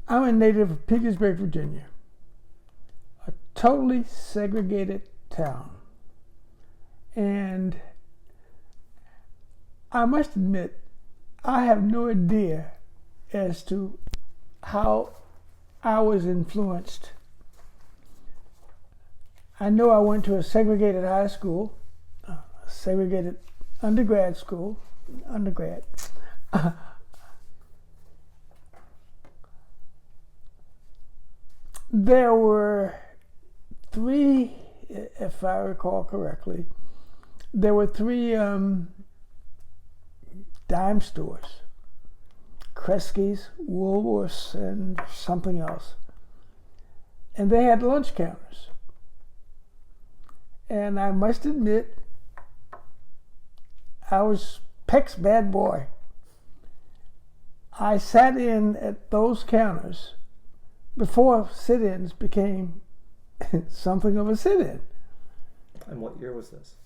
I'm a native of Petersburg, Virginia, a totally segregated town. And I must admit, I have no idea as to how I was influenced. I know I went to a segregated high school, a segregated undergrad school, There were three, if I recall correctly, there were three dime stores. Kresge's, Woolworths, and something else. And they had lunch counters. And I must admit, I was Peck's bad boy. I sat in at those counters before sit-ins became something of a sit-in. And what year was this?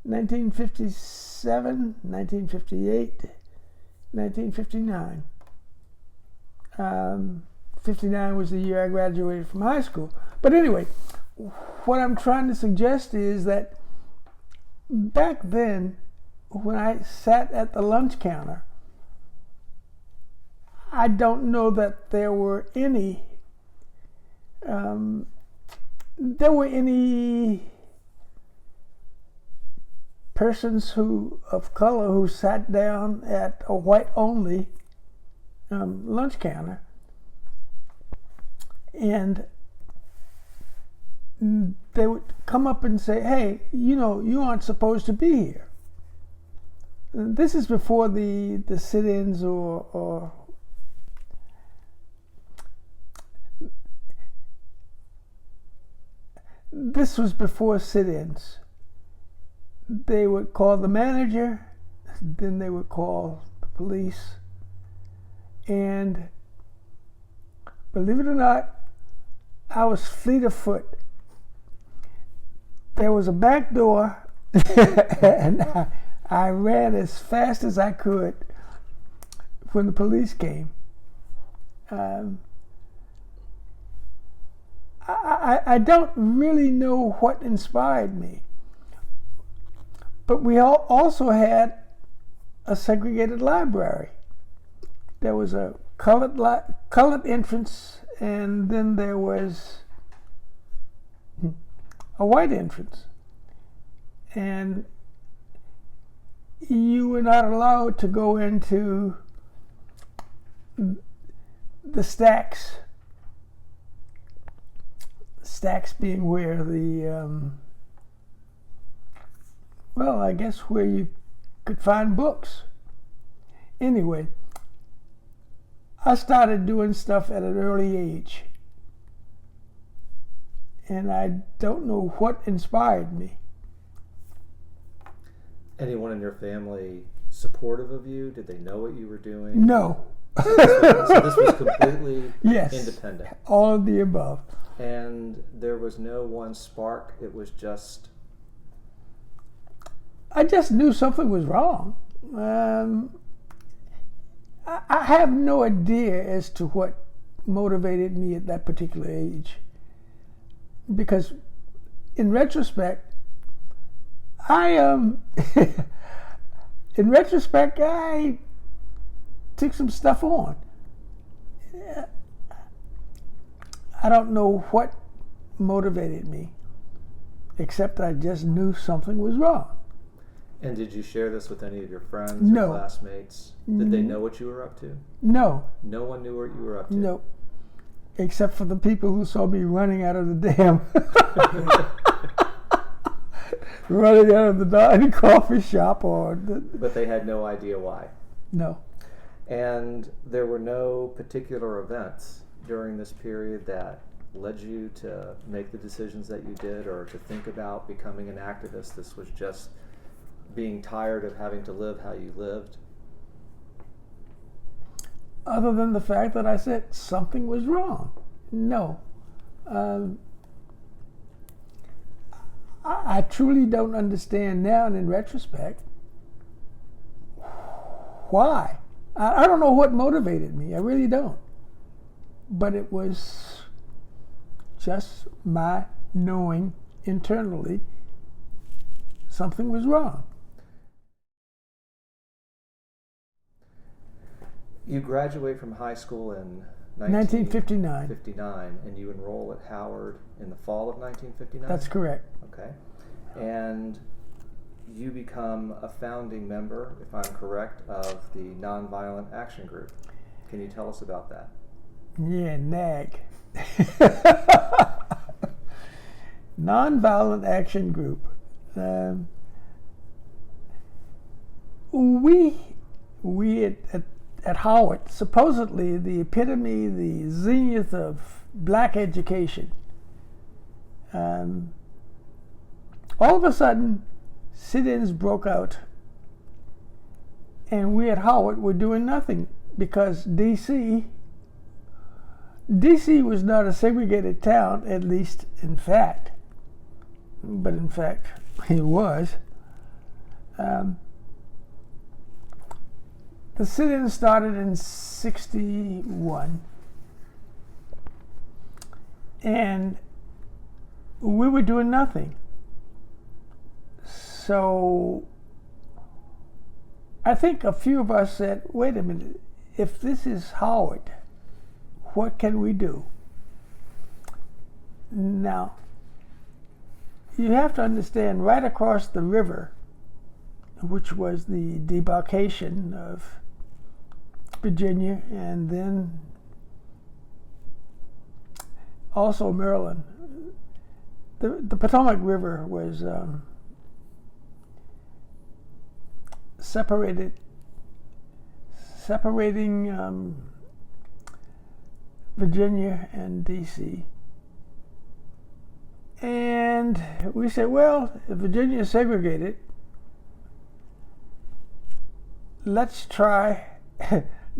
1957, 1958, 1959. 59 was the year I graduated from high school. But anyway, what I'm trying to suggest is that back then, when I sat at the lunch counter, I don't know that there were any persons of color who sat down at a white-only lunch counter, and they would come up and say, "Hey, you aren't supposed to be here." And this is before the sit-ins or this was before sit-ins. They would call the manager, then they would call the police, and believe it or not, I was fleet of foot. There was a back door, and I ran as fast as I could when the police came. I don't really know what inspired me, but we also had a segregated library. There was a colored entrance, and then there was a white entrance. And you were not allowed to go into the stacks. Stacks being where I guess where you could find books. Anyway, I started doing stuff at an early age, and I don't know what inspired me. Anyone in your family supportive of you? Did they know what you were doing? No. So this was completely independent. All of the above. And there was no one spark. It was just... I just knew something was wrong. I have no idea as to what motivated me at that particular age. Because in retrospect, I took some stuff on. I don't know what motivated me, except I just knew something was wrong. And did you share this with any of your friends No. or classmates? Did they know what you were up to? No. No one knew what you were up to? No. Except for the people who saw me running out of the dam. Running out of the coffee shop. But they had no idea why? No. And there were no particular events during this period that led you to make the decisions that you did or to think about becoming an activist? This was just being tired of having to live how you lived? Other than the fact that I said something was wrong. No. I truly don't understand now and in retrospect why. I don't know what motivated me. I really don't. but it was just my knowing internally something was wrong. You graduate from high school in 1959. And you enroll at Howard in the fall of 1959? That's correct. Okay. And you become a founding member, if I'm correct, of the Nonviolent Action Group. Can you tell us about that? Yeah, NAG. Nonviolent Action Group. We at Howard, supposedly the epitome, the zenith of black education. All of a sudden, sit-ins broke out, and we at Howard were doing nothing because DC was not a segregated town, at least in fact, but in fact it was. The sit-in started in 61, and we were doing nothing. So I think a few of us said, wait a minute, if this is Howard, what can we do? Now, you have to understand, right across the river, which was the debarkation of Virginia and then also Maryland, the Potomac River was separating Virginia and DC. And we said, well, if Virginia is segregated, let's try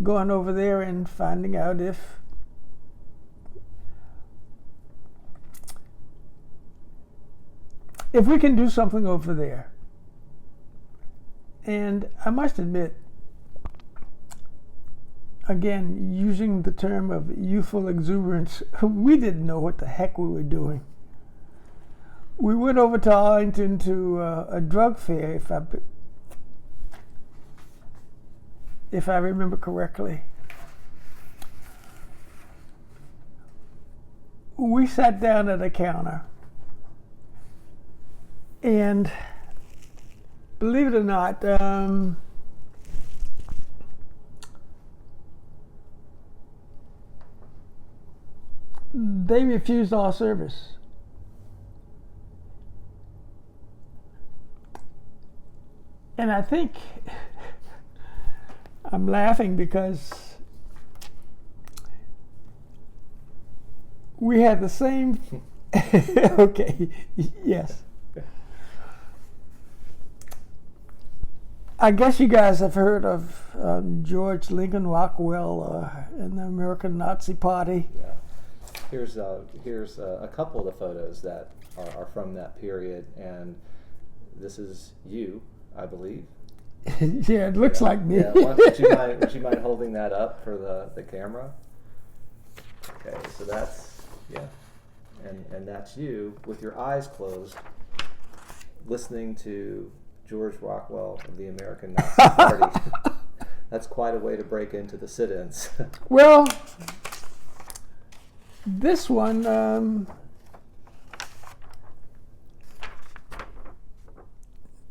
going over there and finding out if we can do something over there. And I must admit, again, using the term of youthful exuberance, we didn't know what the heck we were doing. We went over to Arlington to a drug fair, if I remember correctly. We sat down at a counter, and believe it or not, they refused our service. And I think I'm laughing because we had the same, okay, yes. I guess you guys have heard of George Lincoln Rockwell and the American Nazi Party. Yeah. Here's a couple of the photos that are from that period, and this is you, I believe. Yeah, it looks like me. Yeah. Would you mind holding that up for the camera? Okay, so that's, yeah, and that's you with your eyes closed, listening to George Rockwell of the American Nazi Party. That's quite a way to break into the sit-ins. Well, this one,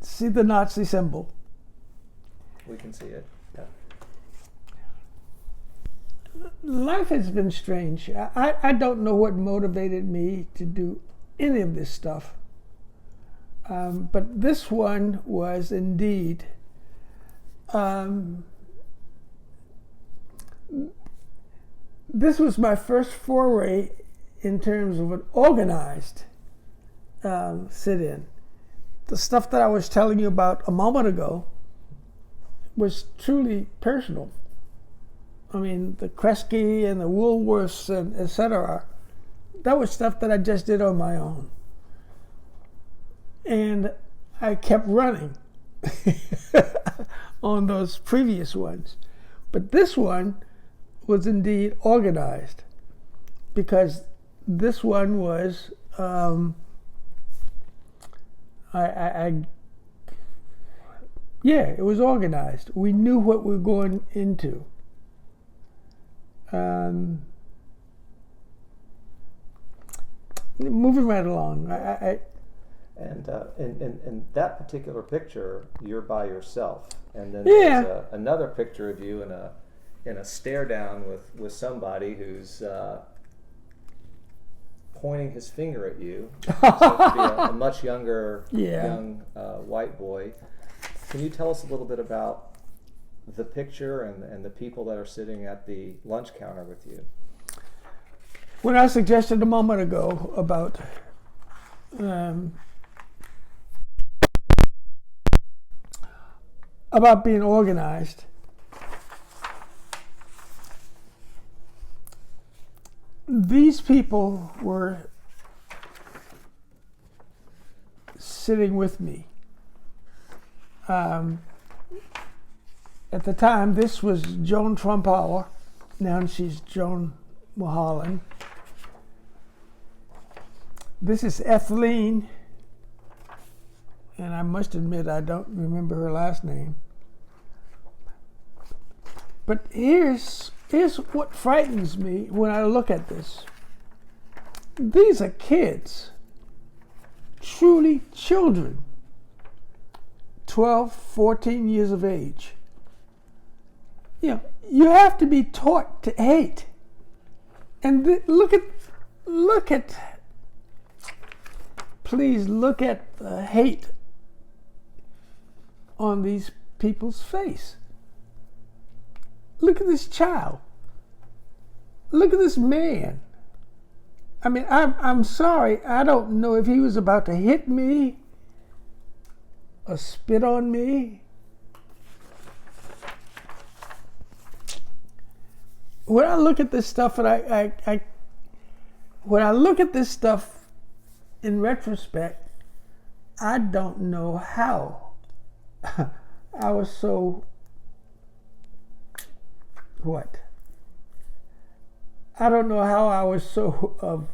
see the Nazi symbol. We can see it. Yeah. Life has been strange. I don't know what motivated me to do any of this stuff. But this one was indeed this was my first foray in terms of an organized sit-in. The stuff that I was telling you about a moment ago was truly personal. I mean, the Kresge and the Woolworths and etc. That was stuff that I just did on my own. And I kept running on those previous ones. But this one was indeed organized. because this one was, it was organized. We knew what we were going into. Moving right along. And in that particular picture, you're by yourself, and then there's another picture of you in a stare down with somebody who's pointing his finger at you. So to be a much younger young white boy. Can you tell us a little bit about the picture and the people that are sitting at the lunch counter with you? When I suggested a moment ago about being organized, these people were sitting with me. At the time, this was Joan Trumpauer. Now she's Joan Mulholland. This is Etheline, and I must admit I don't remember her last name. But here's what frightens me when I look at this. These are kids, truly children, 12, 14 years of age. You have to be taught to hate. And please look at the hate on these people's face. Look at this child. Look at this man. I mean, I'm sorry, I don't know if he was about to hit me or spit on me. When I look at this stuff, and when I look at this stuff in retrospect, I don't know how I was so I don't know how I was so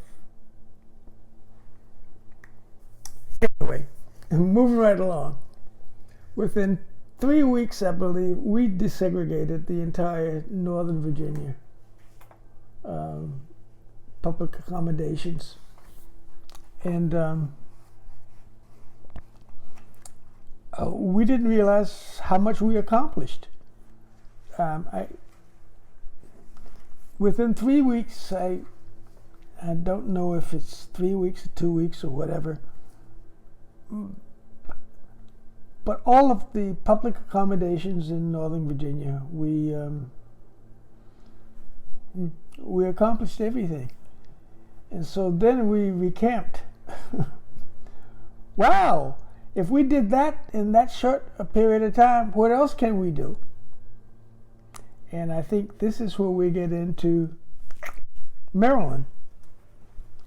anyway, moving right along. Within 3 weeks, I believe, we desegregated the entire Northern Virginia public accommodations. And we didn't realize how much we accomplished. Within 3 weeks, I don't know if it's 3 weeks or 2 weeks or whatever, but all of the public accommodations in Northern Virginia, we accomplished everything. And so then we recamped. Wow, if we did that in that short a period of time, what else can we do? And I think this is where we get into Maryland,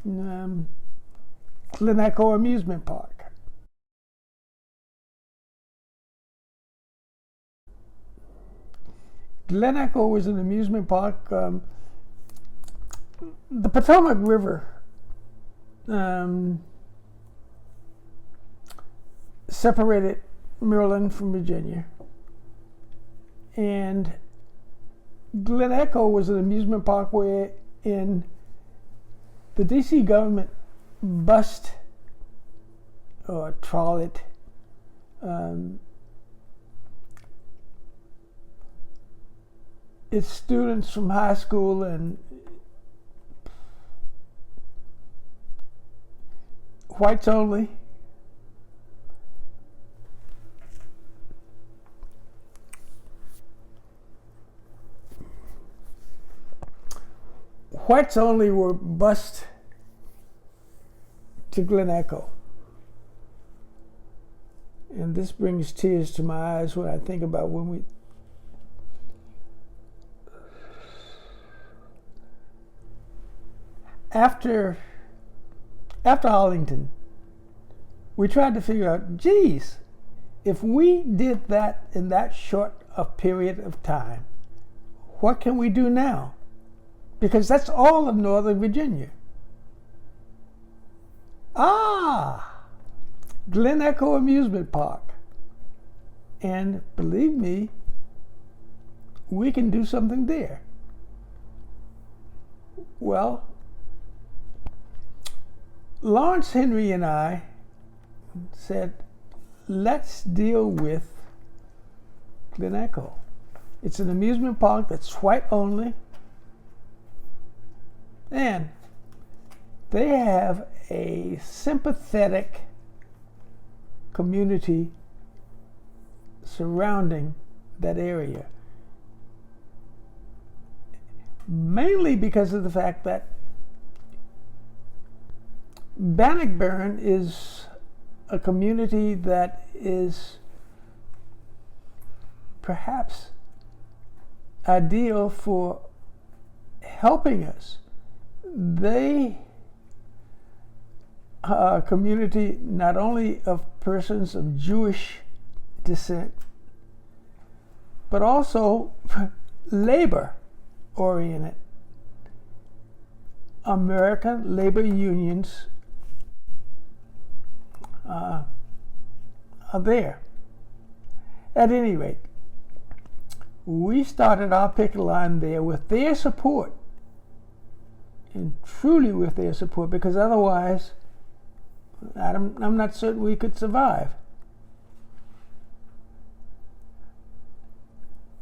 Glen Echo Amusement Park. Glen Echo was an amusement park. The Potomac River separated Maryland from Virginia, and Glen Echo was an amusement park where the DC government bused or trawled its students from high school and whites only. Whites only were bused to Glen Echo. And this brings tears to my eyes when I think about when we after Arlington, we tried to figure out, geez, if we did that in that short a period of time, what can we do now? because that's all of Northern Virginia. Glen Amusement Park. And believe me, we can do something there. Well, Lawrence Henry and I said, let's deal with Glen Echo. It's an amusement park that's white only, and they have a sympathetic community surrounding that area. Mainly because of the fact that Bannockburn is a community that is perhaps ideal for helping us. They are a community not only of persons of Jewish descent, but also labor oriented. American labor unions are there. At any rate, we started our picket line there with their support, and truly with their support, because otherwise I'm not certain we could survive.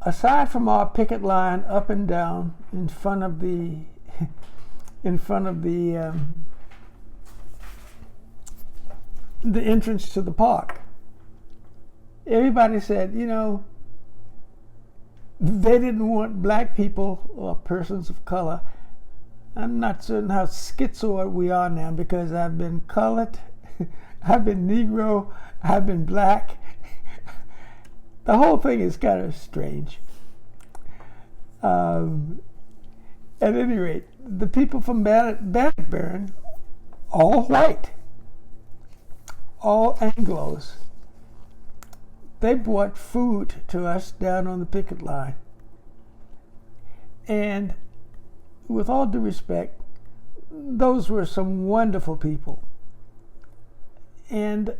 Aside from our picket line up and down in front of the entrance to the park, everybody said, they didn't want black people or persons of color. I'm not certain how schizoid we are now, because I've been colored, I've been Negro, I've been black. The whole thing is kind of strange. At any rate, the people from Bannockburn, all white, all Anglos, they brought food to us down on the picket line. And with all due respect, those were some wonderful people. And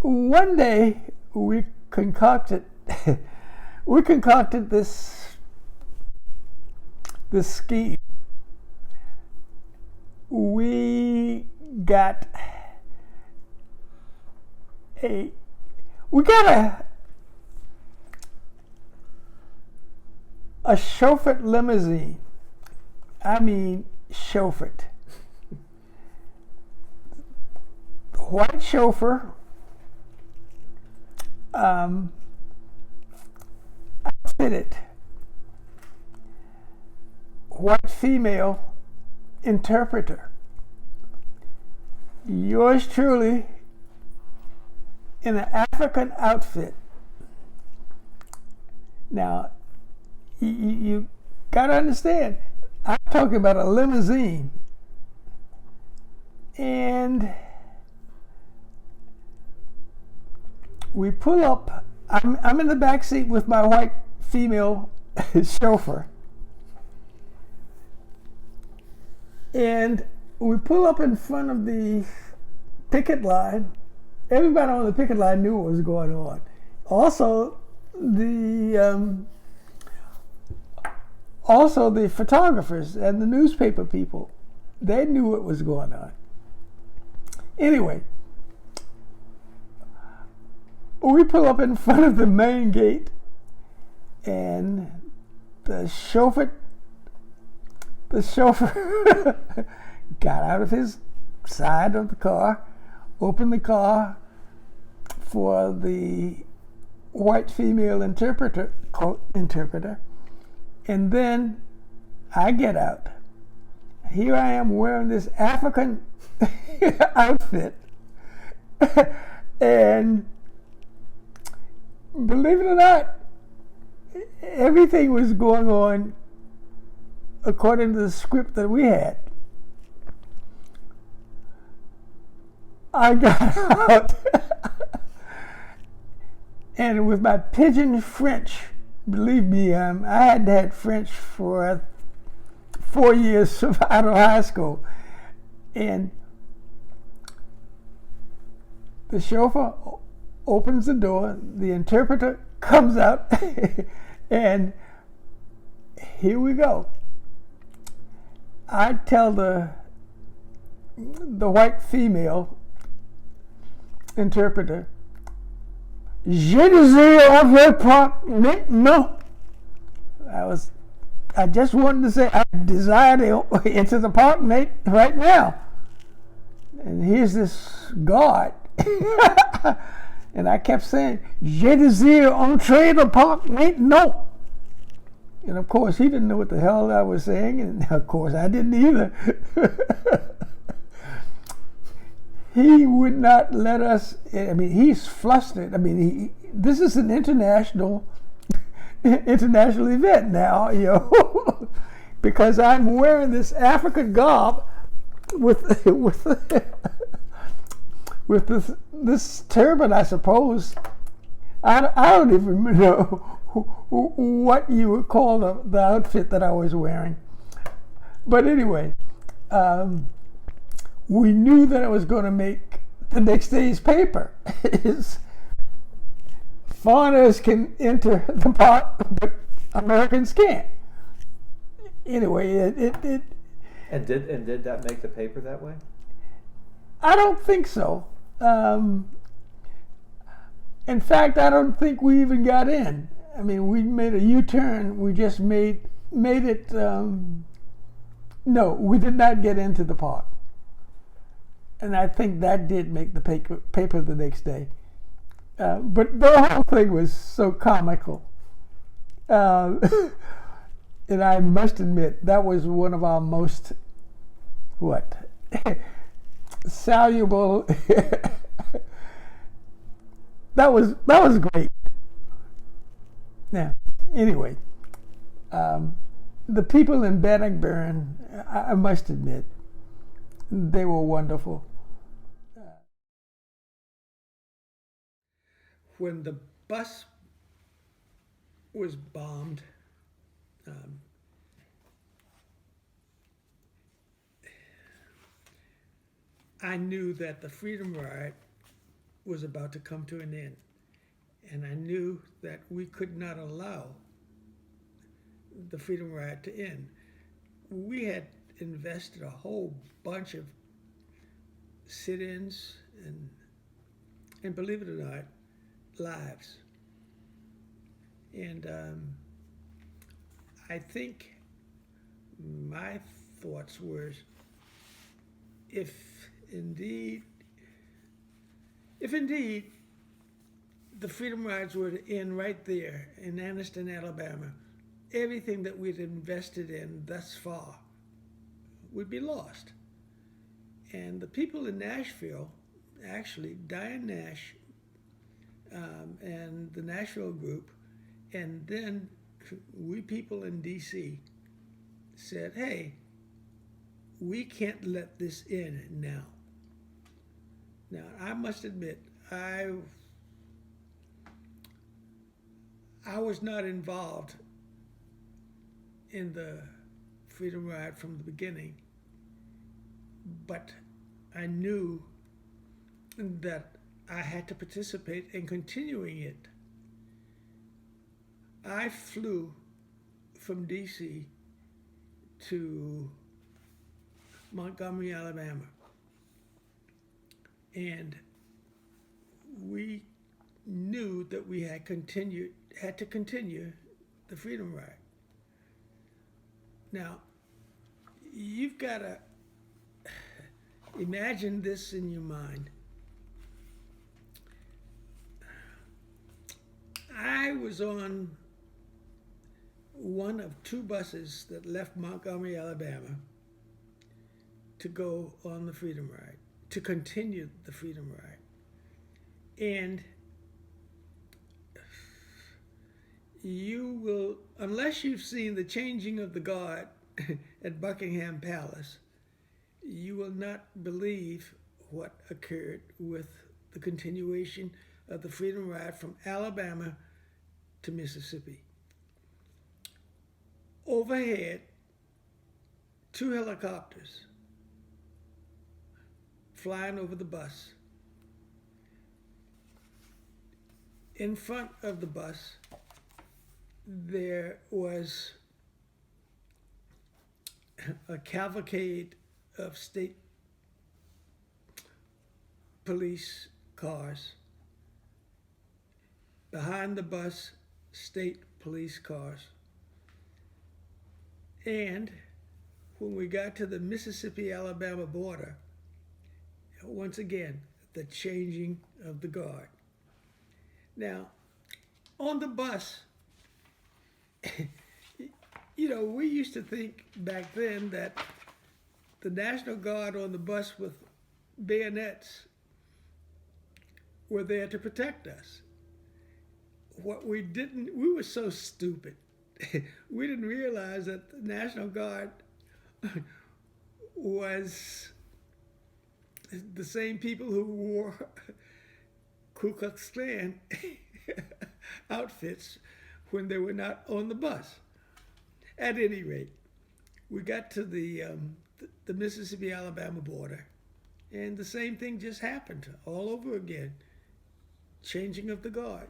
one day we concocted this scheme. We got a chauffeured limousine. I mean chauffeured. The white chauffeur outfitted white female interpreter. Yours truly in an African outfit. Now, you gotta understand, I'm talking about a limousine. And we pull up, I'm in the back seat with my white female chauffeur. And we pull up in front of the picket line. Everybody on the picket line knew what was going on. Also, the photographers and the newspaper people, they knew what was going on. Anyway, we pull up in front of the main gate, and the chauffeur got out of his side of the car, opened the car for the white female interpreter, and then I get out. Here I am wearing this African outfit, and believe it or not, everything was going on according to the script that we had. I got out, and with my pidgin French believe me, I had had French for 4 years out of high school, and the chauffeur opens the door, the interpreter comes out, and here we go. I tell the white female interpreter, "Je désire avoir maintenant." I just wanted to say, I desire to enter the park right now. And here's this guard. And I kept saying, "Je désire entrer le parc maintenant." And of course, he didn't know what the hell I was saying, and of course, I didn't either. He would not let us. I mean, he's flustered. I mean, this is an international event now, you know, because I'm wearing this African garb with this turban, I suppose. I don't even know what you would call the outfit that I was wearing. But anyway, we knew that it was going to make the next day's paper. Foreigners can enter the park, but Americans can't. Anyway, it And did that make the paper that way? I don't think so. In fact, I don't think we even got in. I mean, we made a U-turn. We just made it. No, we did not get into the park, and I think that did make the paper the next day. But the whole thing was so comical, and I must admit that was one of our most valuable. That was great. Now, anyway, the people in Bannockburn, I must admit, they were wonderful. When the bus was bombed, I knew that the Freedom Ride was about to come to an end. And I knew that we could not allow the Freedom Ride to end. We had invested a whole bunch of sit-ins and believe it or not, lives. And I think my thoughts were, if indeed the Freedom Rides were to end right there in Anniston, Alabama, everything that we'd invested in thus far would be lost. And the people in Nashville, actually, Dion Nash and the Nashville group, and then we people in D.C. said, hey, we can't let this end now. Now, I must admit, I was not involved in the Freedom Ride from the beginning, but I knew that I had to participate in continuing it. I flew from D.C. to Montgomery, Alabama, and we knew that we had to continue the Freedom Ride. Now, you've got to imagine this in your mind. I was on one of two buses that left Montgomery, Alabama to go on the Freedom Ride, to continue the Freedom Ride. And you will, unless you've seen the changing of the guard at Buckingham Palace, you will not believe what occurred with the continuation of the Freedom Ride from Alabama to Mississippi. overhead, 2 helicopters flying over the bus. In front of the bus, there was a cavalcade of state police cars. Behind the bus, state police cars. And when we got to the Mississippi-Alabama border, once again, the changing of the guard. Now, on the bus, we used to think back then that the National Guard on the bus with bayonets were there to protect us. What we were so stupid. We didn't realize that the National Guard was the same people who wore Ku Klux Klan outfits when they were not on the bus. At any rate, we got to the Mississippi-Alabama border, and the same thing just happened all over again. Changing of the guard.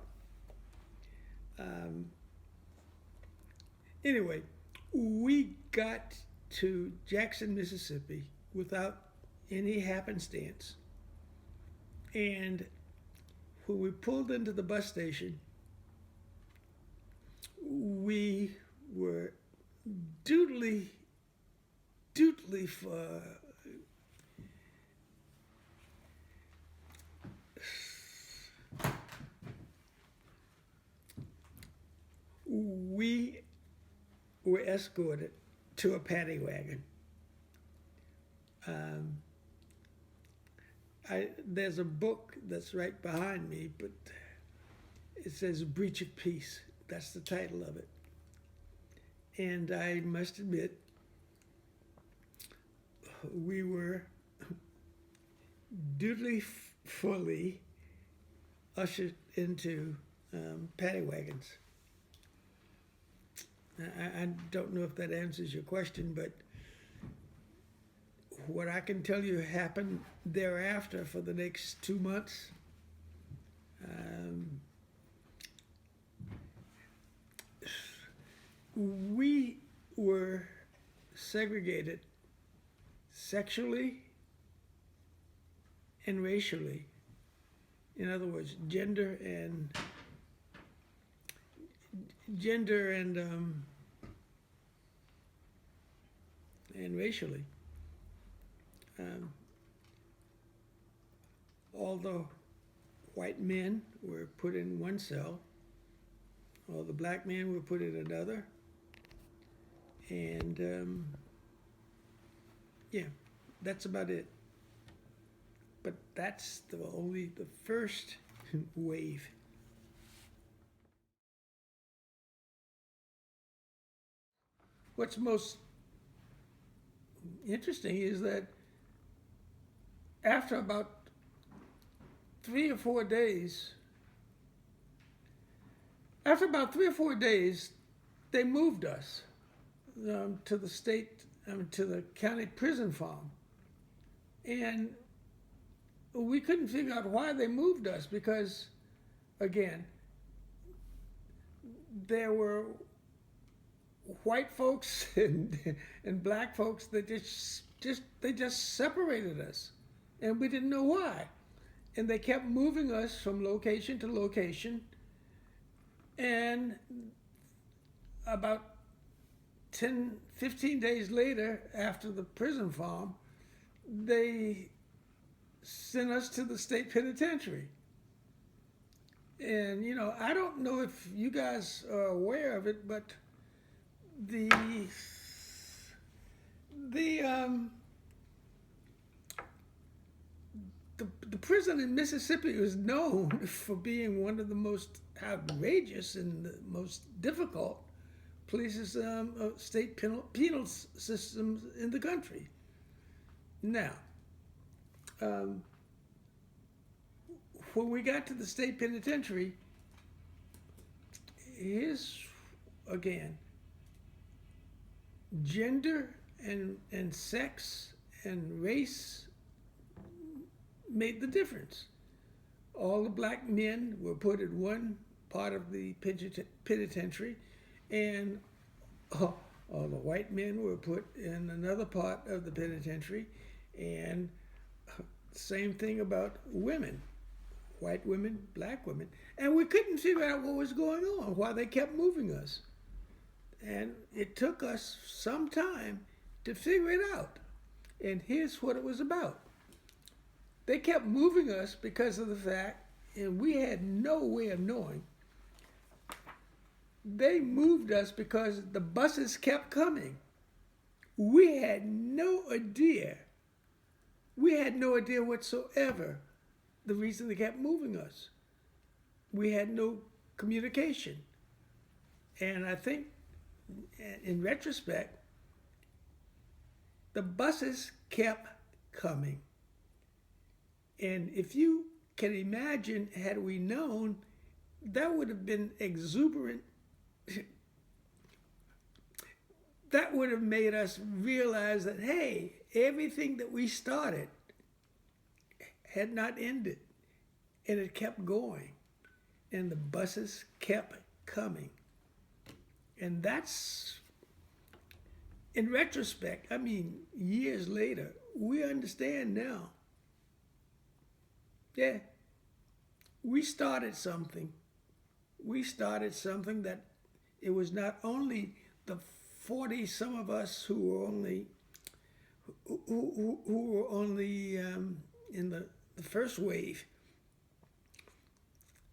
Anyway, we got to Jackson, Mississippi without any happenstance. And when we pulled into the bus station, we were dutifully we were escorted to a paddy wagon. There's a book that's right behind me, but it says Breach of Peace. That's the title of it. And I must admit, we were dutifully ushered into paddy wagons. I don't know if that answers your question, but what I can tell you happened thereafter for the next 2 months. We were segregated sexually and racially. In other words, gender and racially. All the white men were put in one cell, all the black men were put in another, and that's about it. But that's only the first wave. What's most interesting is that after about 3 or 4 days, they moved us to the to the county prison farm. And we couldn't figure out why they moved us because, again, there were white folks and black folks that just separated us, and we didn't know why. And they kept moving us from location to location, and about 10, 15 days later, after the prison farm, they sent us to the state penitentiary. And, I don't know if you guys are aware of it, but the prison in Mississippi was known for being one of the most outrageous and the most difficult places, state penal systems in the country. Now, when we got to the state penitentiary, here's, again, gender and sex and race made the difference. All the black men were put in one part of the penitentiary, and all the white men were put in another part of the penitentiary, and same thing about women, white women, black women, and we couldn't figure out what was going on, why they kept moving us. And it took us some time to figure it out. And here's what it was about. They kept moving us because of the fact, and we had no way of knowing, they moved us because the buses kept coming. We had no idea. We had no idea whatsoever the reason they kept moving us. We had no communication. And I think, in retrospect, the buses kept coming. And if you can imagine, had we known, that would have been exuberant. That would have made us realize that, hey, everything that we started had not ended. And it kept going. And the buses kept coming. And that's, in retrospect, I mean, years later, we understand now. Yeah, we started something. We started something that it was not only the 40 some of us who were only in the first wave.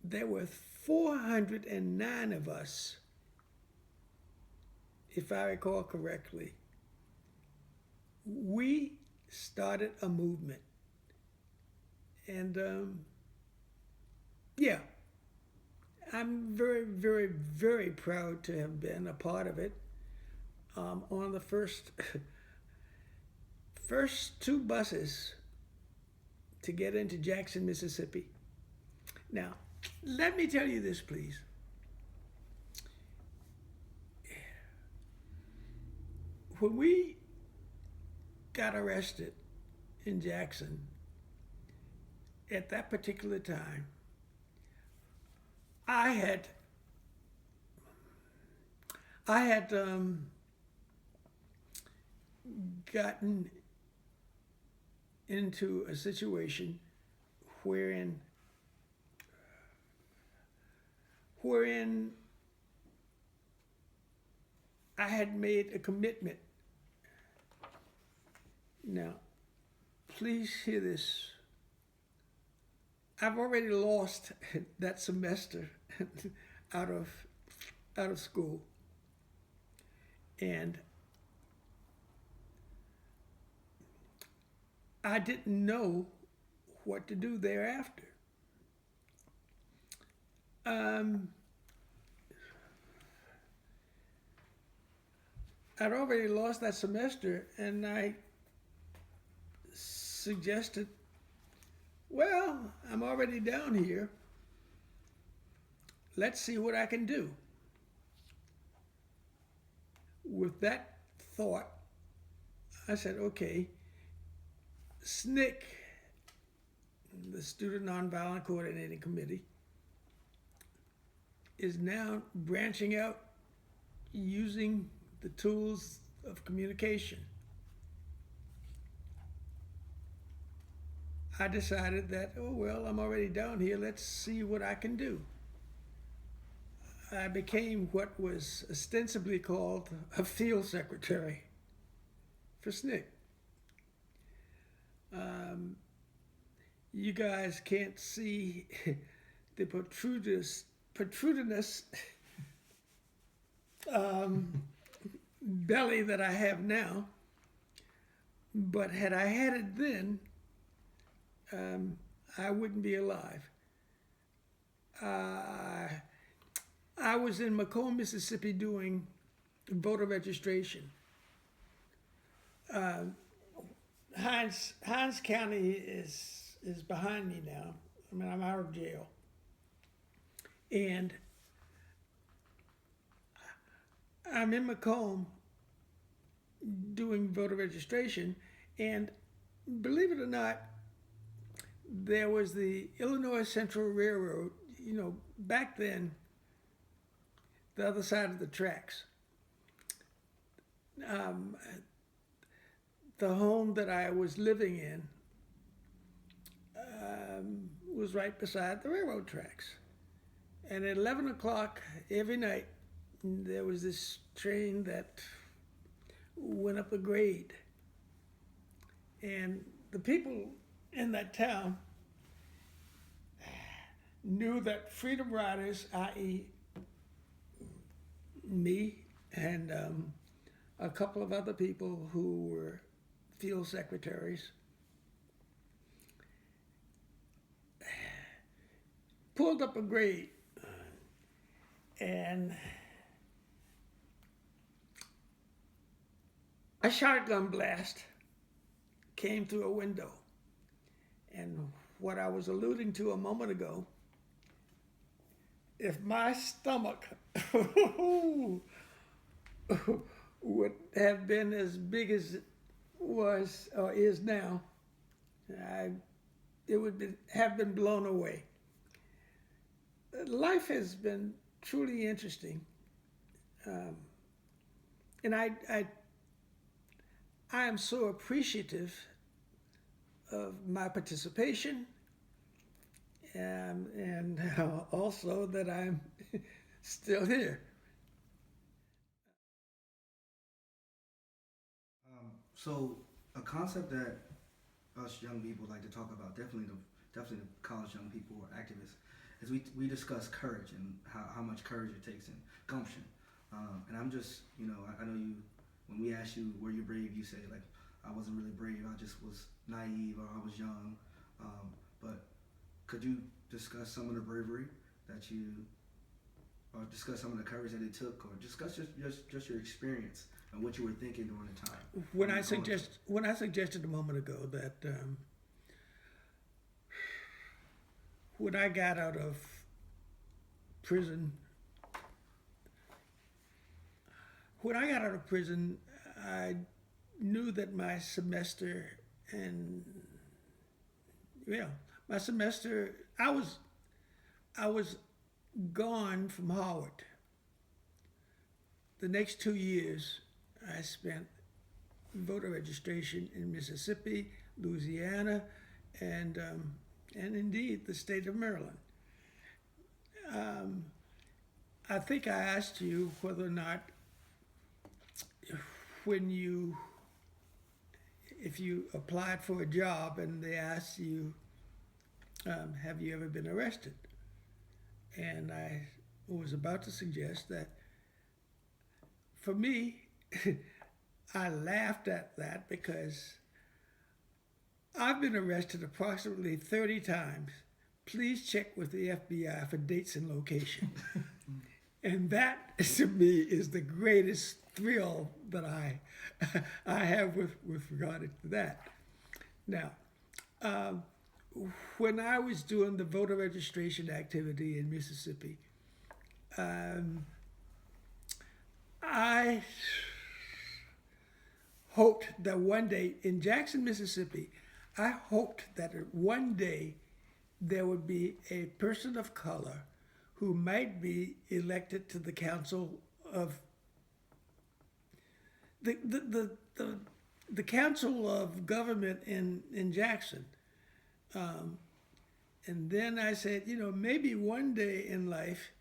There were 409 of us, if I recall correctly. We started a movement. And yeah, I'm very, very, very proud to have been a part of it. On the first two buses to get into Jackson, Mississippi. Now, let me tell you this, please. When we got arrested in Jackson, at that particular time, I had gotten into a situation wherein I had made a commitment. Now, please hear this. I've already lost that semester out of school. And I didn't know what to do thereafter. I'd already lost that semester, and I suggested, well, I'm already down here. Let's see what I can do. With that thought, I said, okay, SNCC, the Student Nonviolent Coordinating Committee, is now branching out using the tools of communication. I decided that, oh, well, I'm already down here. Let's see what I can do. I became what was ostensibly called a field secretary for SNCC. You guys can't see the protrudenous belly that I have now, but had I had it then, I wouldn't be alive. I was in Macomb, Mississippi doing voter registration. Hinds County is behind me now. I mean, I'm out of jail. And I'm in Macomb, doing voter registration, and believe it or not, there was the Illinois Central Railroad, back then, the other side of the tracks. The home that I was living in was right beside the railroad tracks. And at 11 o'clock every night, there was this train that went up a grade. And the people in that town knew that Freedom Riders, i.e. me and a couple of other people who were field secretaries, pulled up a grade, and a shotgun blast came through a window. And what I was alluding to a moment ago, if my stomach would have been as big as it was or is now, it would have been blown away. Life has been truly interesting, and I am so appreciative of my participation, and also that I'm still here. So a concept that us young people like to talk about, definitely the college young people or activists, is we discuss courage and how much courage it takes and gumption. And I'm just, I know you, when we ask you were you brave, you say like, I wasn't really brave, I just was naive or I was young. But could you discuss some of the bravery that or discuss some of the courage that it took, or discuss just your experience and what you were thinking during the time? When I suggested a moment ago that when I got out of prison, I knew that my semester I was gone from Howard. The next 2 years I spent voter registration in Mississippi, Louisiana, and indeed the state of Maryland. I think I asked you whether or not if you applied for a job and they asked you, have you ever been arrested? And I was about to suggest that for me, I laughed at that because I've been arrested approximately 30 times. Please check with the FBI for dates and location. And that, to me, is the greatest thrill that I have with regard to that. Now, when I was doing the voter registration activity in Mississippi, I hoped that one day in Jackson, Mississippi, I hoped that one day there would be a person of color who might be elected to the council of the council of government in Jackson. And then I said, maybe one day in life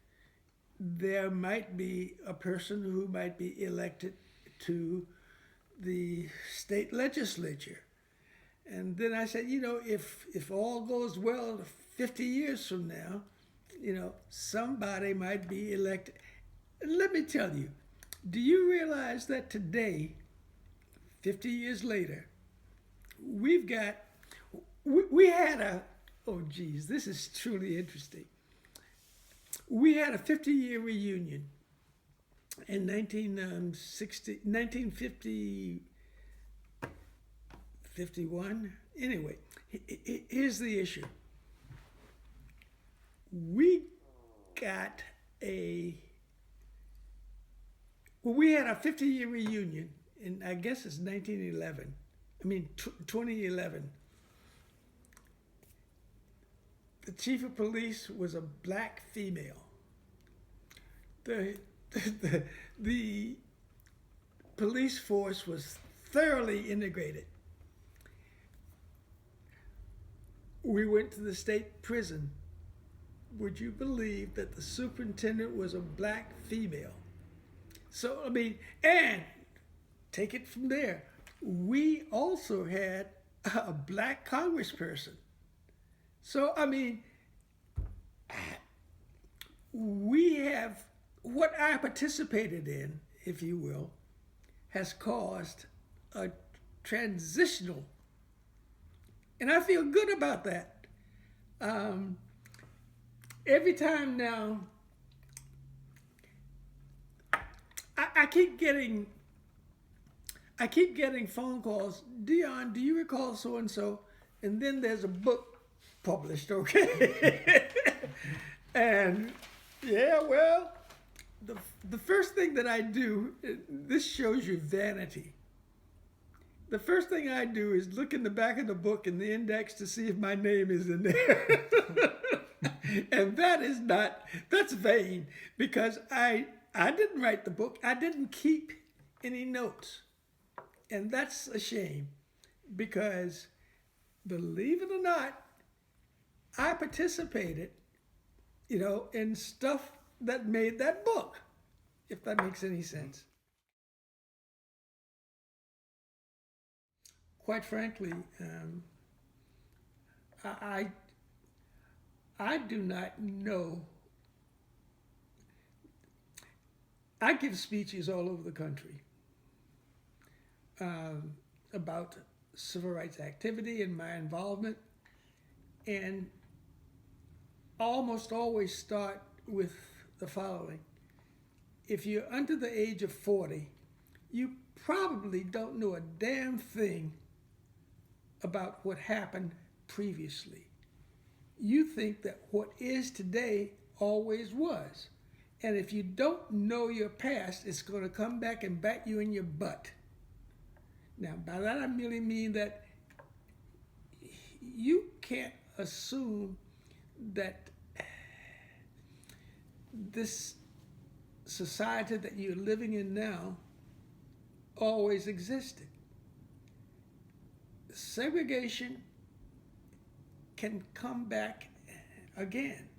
there might be a person who might be elected to the state legislature. And then I said, if all goes well, 50 years from now, somebody might be elected. And let me tell you, do you realize that today, 50 years later, we had this is truly interesting. We had a 50-year reunion in 1951. Anyway, here's the issue. We had a 50-year reunion in I guess it's 1911. I mean 2011. The chief of police was a black female. The police force was thoroughly integrated. We went to the state prison. Would you believe that the superintendent was a black female? So, I mean, and take it from there. We also had a black congressperson. So, I mean, we have, what I participated in, if you will, has caused a transitional, and I feel good about that. Every time now, I keep getting phone calls. Dion, do you recall so and so? And then there's a book published, okay? And yeah, well, the first thing that I do, this shows you vanity. The first thing I do is look in the back of the book in the index to see if my name is in there. And that's vain, because I didn't write the book. I didn't keep any notes. And that's a shame, because believe it or not, I participated, in stuff that made that book, if that makes any sense. Quite frankly, I do not know. I give speeches all over the country about civil rights activity and my involvement, and almost always start with the following. If you're under the age of 40, you probably don't know a damn thing about what happened previously. You think that what is today always was. And if you don't know your past, it's going to come back and bite you in your butt. Now, by that I merely mean that you can't assume that this society that you're living in now always existed. Segregation can come back again.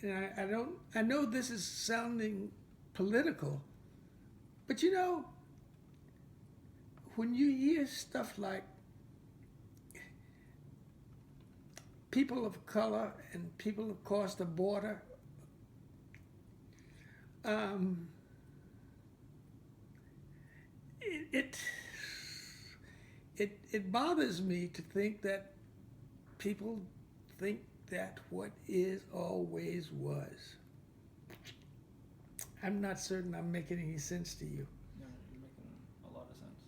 And I know this is sounding political, but when you hear stuff like people of color and people across the border, it bothers me to think that people think that what is always was. I'm not certain I'm making any sense to you. Yeah, you're making a lot of sense.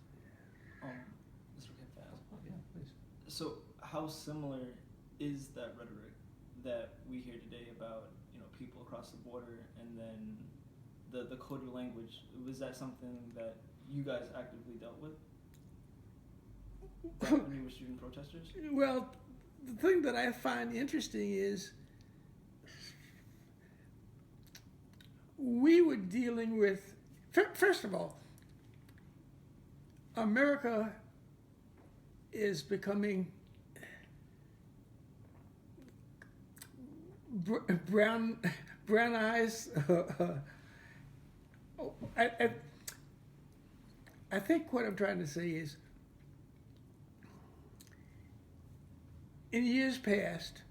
This we can fast. Oh, yeah, please. So, how similar is that rhetoric that we hear today about people across the border, and then the code of language? Was that something that you guys actively dealt with when you were student protesters? Well, the thing that I find interesting is we were dealing with, first of all, America is becoming brown eyes. I think what I'm trying to say is, in years past,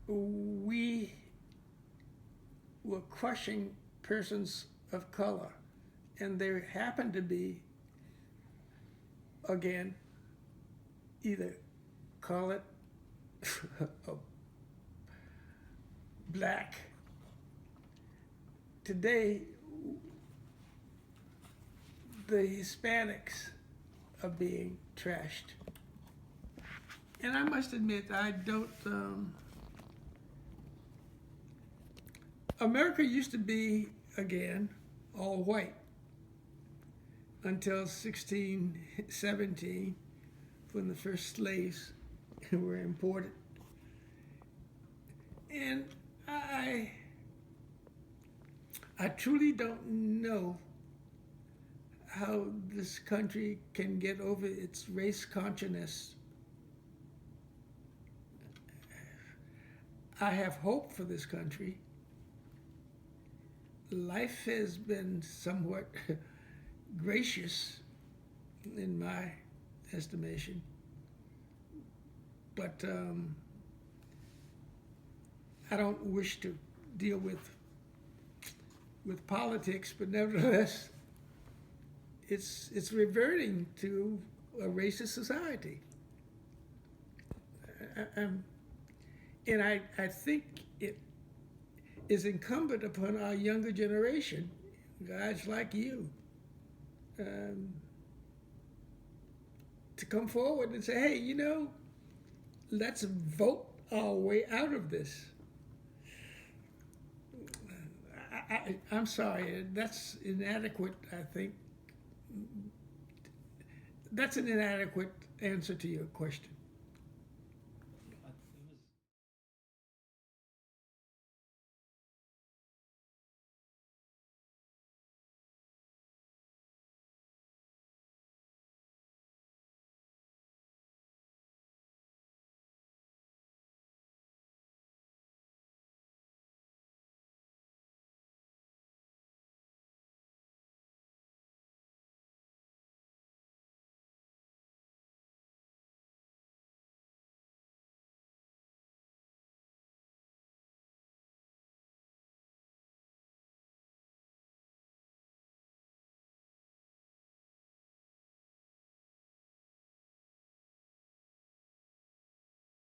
we were crushing persons of color, and there happened to be, again, either colored, black. Today, the Hispanics are being trashed. And I must admit, I don't, America used to be, again, all white. until 1617, when the first slaves were imported. And I truly don't know how this country can get over its race consciousness. I have hope for this country. Life has been somewhat gracious in my estimation, but I don't wish to deal with politics, but nevertheless, it's reverting to a racist society. And I think it is incumbent upon our younger generation, guys like you, to come forward and say, hey, you know, let's vote our way out of this. I'm sorry, that's inadequate, I think. That's an inadequate answer to your question.